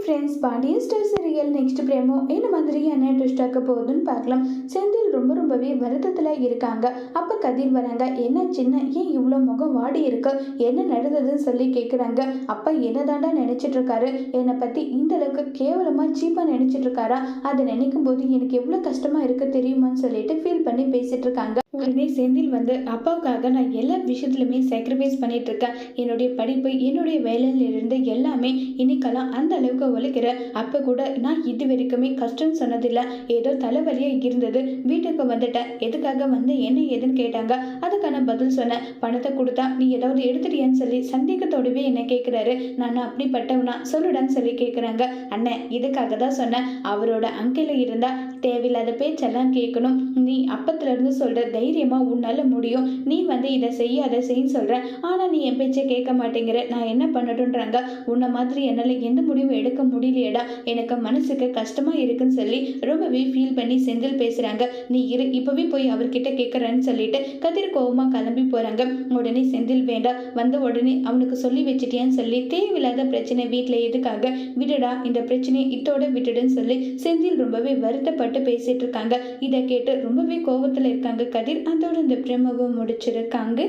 Friends, Pandian star serial next promo என்ன மாதிரியான twist ஆக்க போகுதுன்னு பார்க்கலாம். செந்தில் ரொம்பவே வருத்தத்தில் இருக்காங்க. அப்போ கதிர் வராங்க. என்ன சின்ன ஏன் இவ்வளோ முகம் வாடி இருக்கு, என்ன நடந்ததுன்னு சொல்லி கேட்குறாங்க. அப்பா என்னதாண்டா நினைச்சிட்டு இருக்காரு, என்னை பற்றி இந்த அளவுக்கு கேவலமாக சீப்பாக நினைச்சிட்டு இருக்காரா, அதை நினைக்கும் போது எனக்கு எவ்வளோ கஷ்டமாக இருக்கு தெரியுமான்னு சொல்லிட்டு ஃபீல் பண்ணி பேசிட்டு இருக்காங்க. உடனே செந்தில் வந்து அப்பாவுக்காக நான் எல்லா விஷயத்துலையுமே சாக்ரிஃபைஸ் பண்ணிட்டு இருக்கேன். என்னுடைய படிப்பு, என்னுடைய வேலையிலிருந்து எல்லாமே இன்னைக்கெல்லாம் அந்த அளவுக்கு உழைக்கிற. அப்போ கூட நான் இது வரைக்குமே கஷ்டம் சொன்னதில்லை. ஏதோ தலைவலியாக இருந்தது, வீட்டுக்கு வந்துட்டேன். எதுக்காக வந்து என்ன ஏதுன்னு கேட்டாங்க. அதுக்கான பதில் சொன்னேன். பணத்தை கொடுத்தா நீ ஏதாவது எடுத்துட்டியான்னு சொல்லி சந்தேகத்தோடவே என்ன கேட்குறாரு. நான் அப்படிப்பட்டவனா சொல்லுடான்னு சொல்லி கேட்குறாங்க. அண்ணன் இதுக்காக தான் சொன்னேன். அவரோட அங்கில இருந்தா தேவையில்லாத பேச்செல்லாம் கேட்கணும். நீ அப்பத்திலிருந்து சொல்ற தைரியமா உன்னால முடியும். நீ வந்து இதை செய்ய அதை செய்யன்னு சொல்ற, ஆனா நீ என் பேச்சை கேட்க மாட்டேங்கிற. நான் என்ன பண்ணட்டும்ன்றாங்க. உன்னை மாதிரி என்னால எந்த முடிவும் எடுக்க முடியலையடா, எனக்கு மனசுக்கு கஷ்டமா இருக்குன்னு சொல்லி ரொம்பவே ஃபீல் பண்ணி செந்தில் பேசுறாங்க. நீ இரு, இப்பவே போய் அவர்கிட்ட கேட்கறேன்னு சொல்லிட்டு கதிர் கோவமா கிளம்பி போறாங்க. உடனே செந்தில் வேண்டாம், வந்த உடனே அவனுக்கு சொல்லி வச்சிட்டியான்னு சொல்லி தேவையில்லாத பிரச்சனை வீட்டுல எதுக்காக, விடுடா இந்த பிரச்சனையை இத்தோட விட்டுடுன்னு சொல்லி செந்தில் ரொம்பவே வருத்தப்பட்டு பேசிட்டு இருக்காங்க. இதை கேட்டு ரொம்பவே கோவத்துல இருக்காங்க கதிர். அதோட இந்த பிரமவை முடிச்சிருக்காங்க.